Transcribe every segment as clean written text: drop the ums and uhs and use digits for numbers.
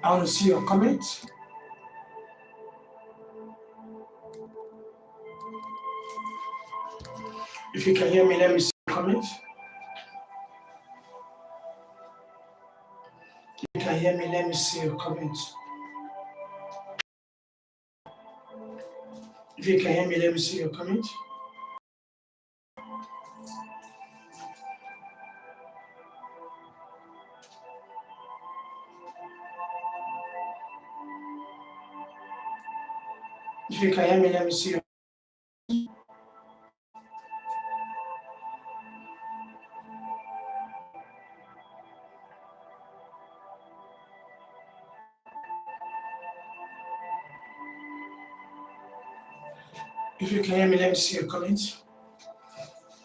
I want to see your comments. If you can hear me, let me see your comments. If you can hear me, let me see your comments. If you can hear me, let me see your comments. If you can hear me, let me see your If you can hear me, let me see your comments.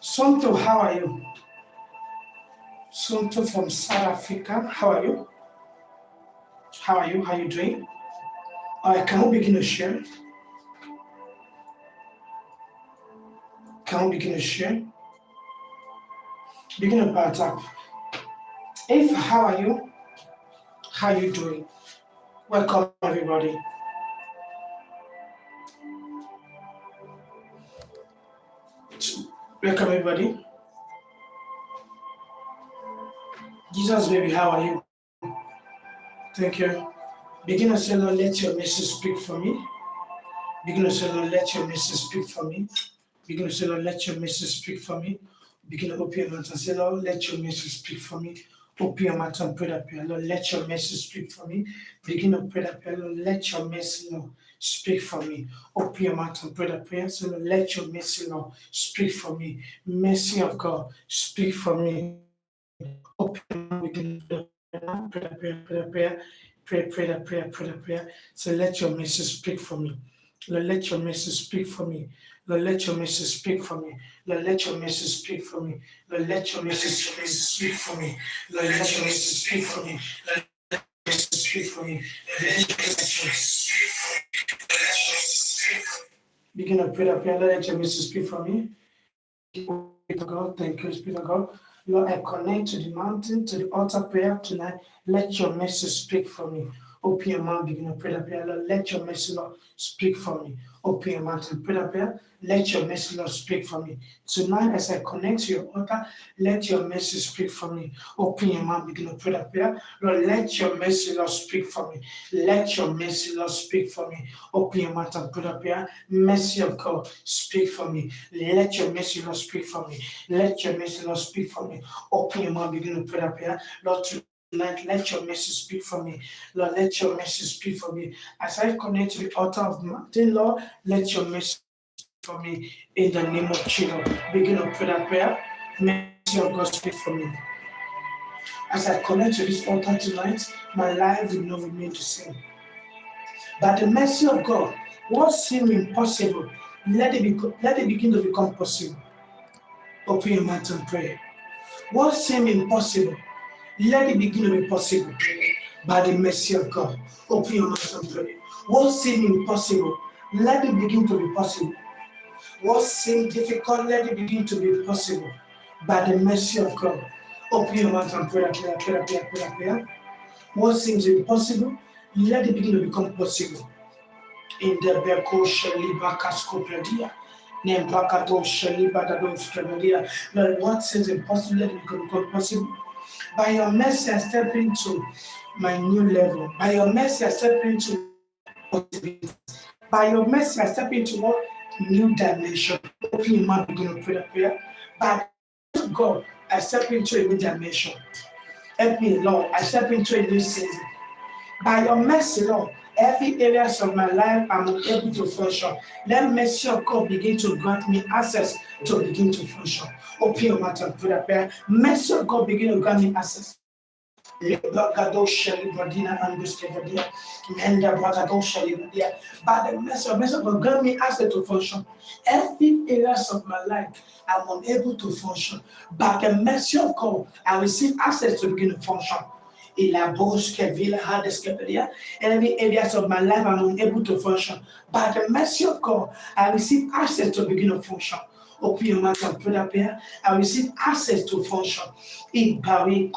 Sonto, how are you? Sonto from South Africa, how are you? How are you? How are you doing? Can we begin to share? Can we begin to share? Begin to part up. If, how are you? How are you doing? Welcome, everybody. Welcome, everybody. Jesus, baby, how are you? Thank you. Begin to say, Lord, let your message speak for me. Begin to say, Lord, let your message speak for me. Begin to say, Lord, let your message speak for me. Begin to open your mouth and say, Lord, let your message speak for me. Open your mouth and pray that prayer. Lord, let your message speak for me. Begin to pray that prayer. Lord, let your message, Lord, speak for me. Open your mouth and pray that prayer. So, Lord, let your message, Lord, speak for me. Mercy of God, speak for me. Open your mouth, begin to pray that prayer, pray that prayer. Pray that prayer, pray that prayer. So let your message speak for me. Lord, let your message speak for me. Lord, let your message speak for me. Lord, let your message speak for me. Lord, let your message speak for me. Lord, let your message speak for me. Lord, let your message speak for me. Begin to pray that prayer. Let your message speak for me. Spirit of God, thank you, Spirit of God. Lord, I connect to the mountain, to the altar prayer tonight. Let your message speak for me. Open your mouth, begin to pray that prayer. Lord, let your message, Lord, speak for me. Open your mouth and pray that prayer. Let your message, Lord, speak for me. Tonight, as I connect to your altar, let your message speak for me. Open your mouth, begin to pray that prayer. Lord, let your message, Lord, speak for me. Let your message, Lord, speak for me. Open your mouth and pray that prayer. Mercy of God, speak for me. Let your message, Lord, speak for me. Let your message, Lord, speak for me. Open your mouth, begin to pray that prayer. Lord, tonight, let your message speak for me. Lord, let your message speak for me. As I connect to the altar of the mountain, Lord, let your message speak for me in the name of Jesus. Begin to pray that prayer. Mercy of God, speak for me. As I connect to this altar tonight, my life will not remain the same. By the mercy of God, what seemed impossible, let it begin to become possible. Open your mouth and pray. What seemed impossible, let it begin to be possible. By the mercy of God, open your mouth and pray. What seemed impossible, let it begin to be possible. What seemed difficult, let it begin to be possible. By the mercy of God, open your mouth and pray, prayer. What seems impossible, let it begin to become possible. In the Beko Shaliba Cascopedia, Nempakato Shaliba Dadoskadia. Lord, what seems impossible, let it become possible. By your mercy, I step into my new level. By your mercy, I step into possibilities. By your mercy, I step into what new dimension. Open your mouth, begin to pray that prayer. By the grace of God, I step into a new dimension. Help me, Lord. I step into a new season. By your mercy, Lord, every areas of my life I'm able to function. Let mercy of God begin to grant me access to begin to function. Open your mouth and pray that prayer. Mercy of God begin to grant me access. By the mercy of God, grant me access to function. Every areas of my life I'm unable to function. By the mercy of God, I receive access to begin to function. Every areas of my life I'm unable to function. By the mercy of God, I receive access to begin to function. Open your mouth and pray that prayer. I receive access to function in Paris,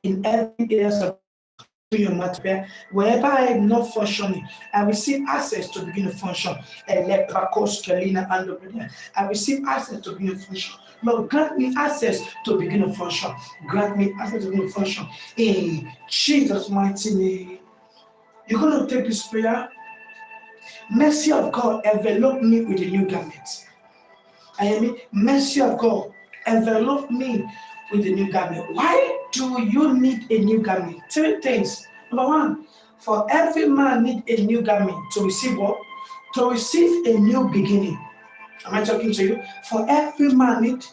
in every areas of your matter. Wherever I am not functioning, I receive access to begin to function. I receive access to begin to function. Lord, grant me access to begin to function. Grant me access to begin to function. In Jesus' mighty name. You're going to take this prayer. Mercy of God, envelop me with a new garment. I mean, mercy of God, envelop me with a new garment. Why do you need a new garment? Three things. Number one, for every man need a new garment to receive what? To receive a new beginning. Am I talking to you? For every man need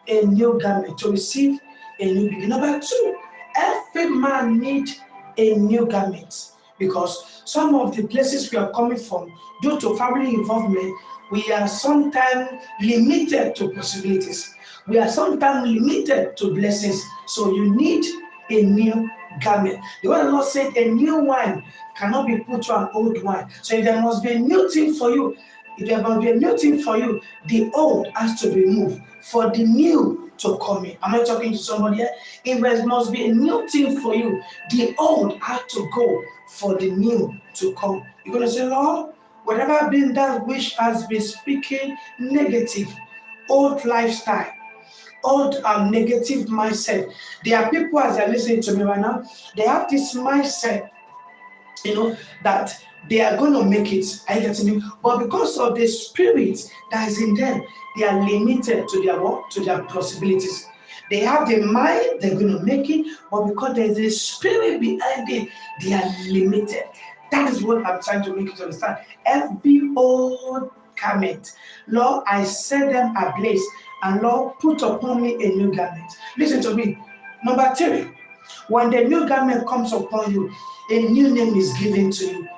a new garment to receive a new beginning. Number two, every man need a new garment because some of the places we are coming from, due to family involvement, we are sometimes limited to possibilities. We are sometimes limited to blessings. So you need a new garment. The word of the Lord said a new wine cannot be put to an old wine. So there must be a new thing for you. If there must be a new thing for you, the old has to be moved for the new to come in. Am I talking to somebody here? If there must be a new thing for you, the old has to go for the new to come. You're going to say, Lord, whatever been that which has been speaking negative, old lifestyle, old negative mindset. There are people as they're listening to me right now, they have this mindset, that they are going to make it. I get to me, but because of the spirit that is in them, they are limited to their what? To their possibilities. They have the mind, they're going to make it, but because there's a spirit behind it, they are limited. That is what I'm trying to make you to understand. Every old garment, Lord, I set them ablaze, and Lord, put upon me a new garment. Listen to me. Number three, when the new garment comes upon you, a new name is given to you.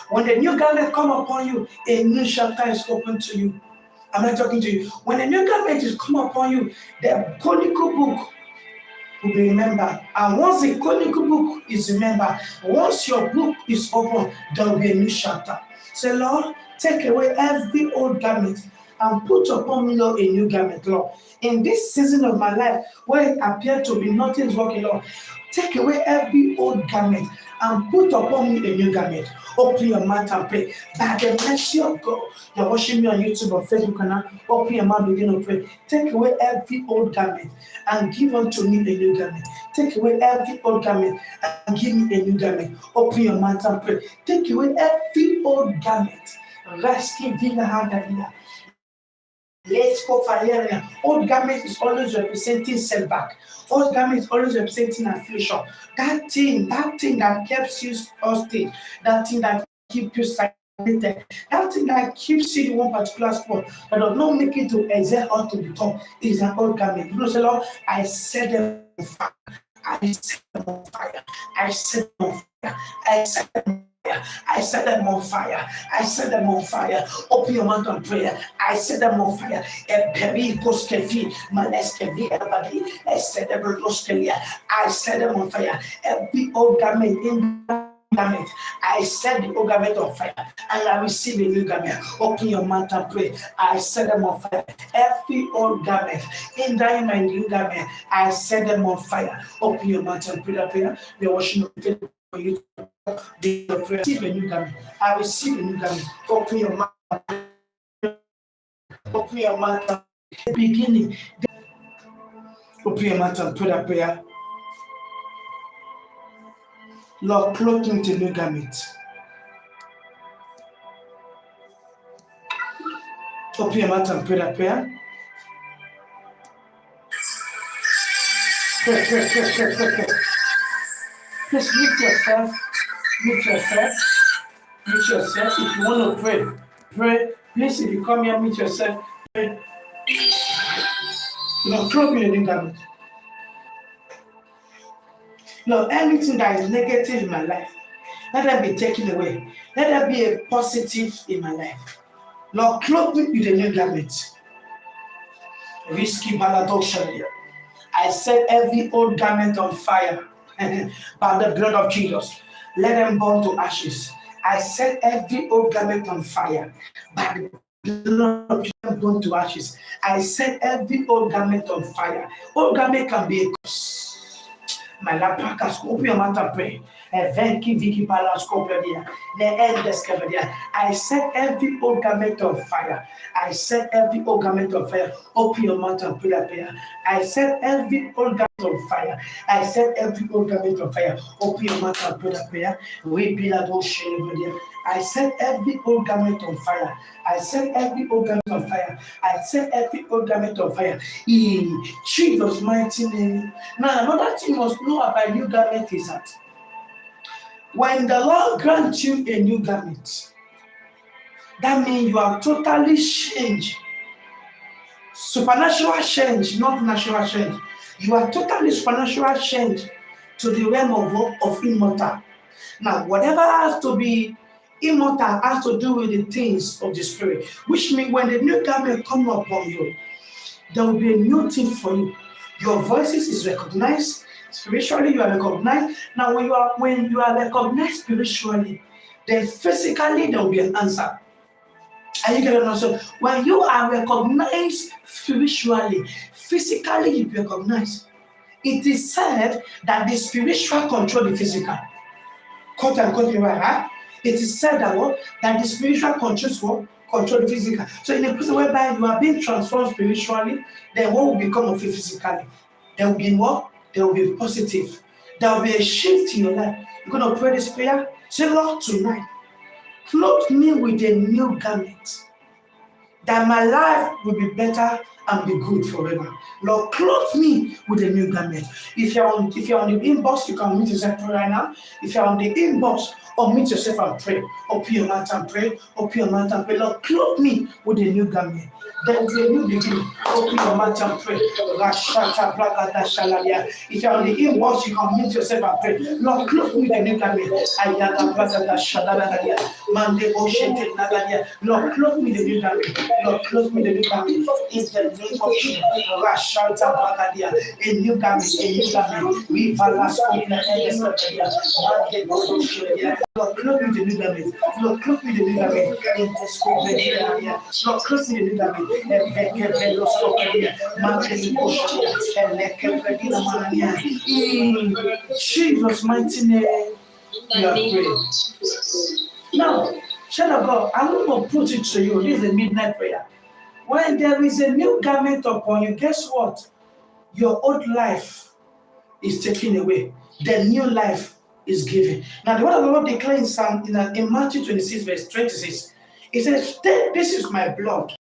When the new garment comes upon you, a new chapter is open to you. Am I talking to you? When a new garment is come upon you, the chronicle book will be remembered. And once the chronicle book is remembered, once your book is open, there will be a new chapter. Say, Lord, take away every old garment and put upon me, Lord, a new garment, Lord. In this season of my life, where it appeared to be nothing's working, Lord, take away every old garment and put upon me a new garment. Open your mouth and pray. By the mercy of God, you're watching me on YouTube or Facebook and now open your mouth, begin to pray. Take away every old garment and give unto me a new garment. Take away every old garment and give me a new garment. Open your mouth and pray. Take away every old garment. Rescue Villa Hadalia. Let's go for here. Old garment is always representing setback. Old garment is always representing affliction. That thing that keeps you hostage, that thing that keeps you stagnated, that thing that keeps you in one particular spot, that does not make it to excel or to become, is an old garment. You say, Lord, I set them on fire. I set them on fire. I set them on fire. I set them on fire. I set them on fire. I set them on fire. Open your mouth and prayer. I set them on fire. I set them on fire. Every old garment in garment. I set the old garment on fire and I receive a new garment. Open your mouth and pray. I set them on fire. Every old garment in that my new garment, I set them on fire. Open your mouth and pray that prayer. We are washing for you. Receive a new garment. I receive a new garment. Open your mouth. Open your mouth. The beginning. Open your mouth and pray that prayer. Lord, clothe me with a new garment. Open your mouth and pray that prayer. Pray. Just lift yourself. If you want to pray. Please, if you come here, meet yourself. Pray. Lord, clothe me in a new garment. Lord, anything that is negative in my life, let that be taken away. Let there be a positive in my life. Lord, clothe me with a new garment. Risky Baladoshalia. I set every old garment on fire by the blood of Jesus. Let them burn to ashes. I set every old garment on fire by the blood of Jesus, burn to ashes. I set every old garment on fire. Old garment can be a curse. Malapakas, open your mouth and pray. Evenki Viki Palas Copedia, the end Escapedia. I set every old garment of fire. I set every old garment of fire. Open your mouth and pray that prayer. I set every old garment of fire. I set every old garment of fire. Open your mouth and pray that prayer. We be that ocean. I set every old garment on fire. I set every old garment on fire. I set every old garment on fire. In Jesus' mighty name. Now, another thing you must know about new garment is that when the Lord grants you a new garment, that means you are totally changed. Supernatural change, not natural change. You are totally supernatural change to the realm of immortal. Now, whatever has to be immortal has to do with the things of the spirit, which means when the new garment comes upon you, there will be a new thing for you. Your voices is recognized spiritually. You are recognized. Now, when you are recognized spiritually, then physically there will be an answer. Are you getting it? So when you are recognized spiritually, physically you be recognized. It is said that the spiritual control the physical. Quote unquote, right? It is said that what? That the spiritual controls what? Control the physical. So in a place whereby you are being transformed spiritually, then what will become of you physically? There will be what? There will be positive. There will be a shift in your life. You're going to pray this prayer. Say, Lord, tonight, clothe me with a new garment, that my life will be better and be good forever. Lord, clothe me with a new garment. If you're on the inbox, you can meet yourself right now. If you're on the inbox, or meet yourself and pray. Open your mouth and pray. Open your mouth and pray. Lord, clothe me with a new garment. There will be a new beginning. Open your mouth and pray. If you're on the inbox, you can meet yourself and pray. Lord, clothe me with a new garment. Lord, clothe me with a new garment. Lord, clothe me with a new garment. In the name of Jesus. A new garment, a new garment. We Lord, clothe me with a new garment. Lord, clothe me with a new garment. In the school, Lord, clothe me with a new garment. In Jesus' mighty name, we are praying. Now, child of God, I want to put it to you. This is a midnight prayer. When there is a new garment upon you, guess what? Your old life is taken away. The new life is given. Now, the word of the Lord declares in Matthew 26, verse 26, it says, "This is my blood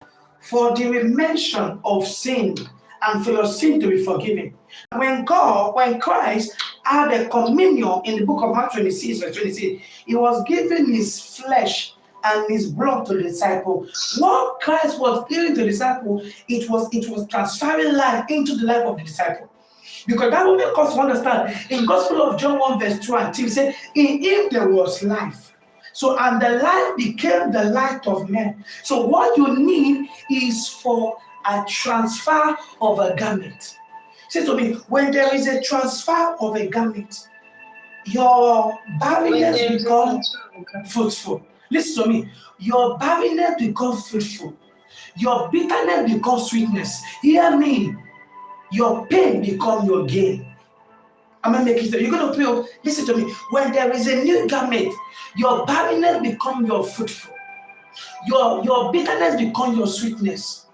for the remission of sin and for your sin to be forgiven." When Christ had a communion in the book of Matthew 26, verse 26, he was giving his flesh and his blood to the disciple. What Christ was giving to the disciple, it was transferring life into the life of the disciple. Because that will make us understand. In Gospel of John 1, verse 2 and 3, it said, "In him there was life. So, and the life became the light of men." So what you need is for a transfer of a garment. Say to me, when there is a transfer of a garment, your barrenness becomes fruitful. Listen to me. Your barrenness becomes fruitful. Your bitterness becomes sweetness. Hear me. Your pain becomes your gain. I'm going to make it. You're going to feel, listen to me. When there is a new garment, your barrenness becomes your fruitful. Your bitterness becomes your sweetness.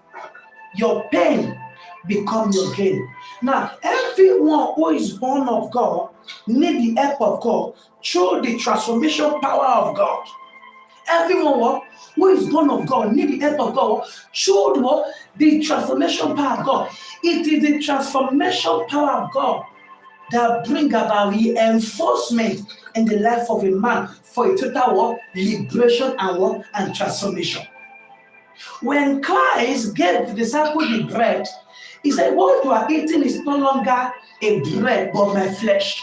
Your pain becomes your gain. Now, everyone who is born of God needs the help of God through the transformation power of God. Everyone who is born of God needs the help of God through the transformation power of God. It is the transformation power of God that brings about reinforcement in the life of a man for a total liberation and transformation. When Christ gave the disciples the bread, he said, "What you are eating is no longer a bread, but my flesh."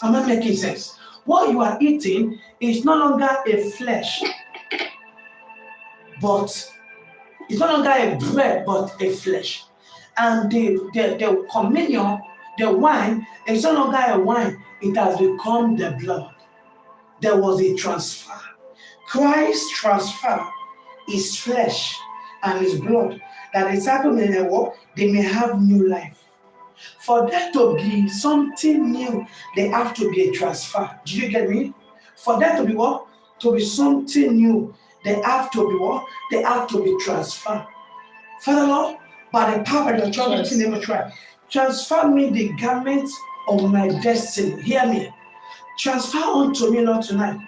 Am I making sense? What you are eating is no longer a flesh, but it's no longer a bread, but a flesh. And the communion, the wine, is no longer a wine, it has become the blood. There was a transfer. Christ transferred his flesh and his blood, that the disciples may have new life. For there to be something new, there have to be a transfer. Do you get me? For there to be what? To be something new, there have to be what? There have to be transfer. Father Lord, by the power of your authority, name of try. Transfer me the garment of my destiny. Hear me. Transfer unto me, Lord, tonight,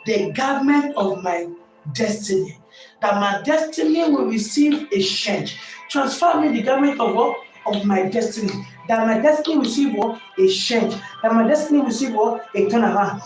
the garment of my destiny. That my destiny will receive a change. Transfer me the garment of what? Of my destiny. That my destiny will receive what? A change. That my destiny will receive what? A turnaround.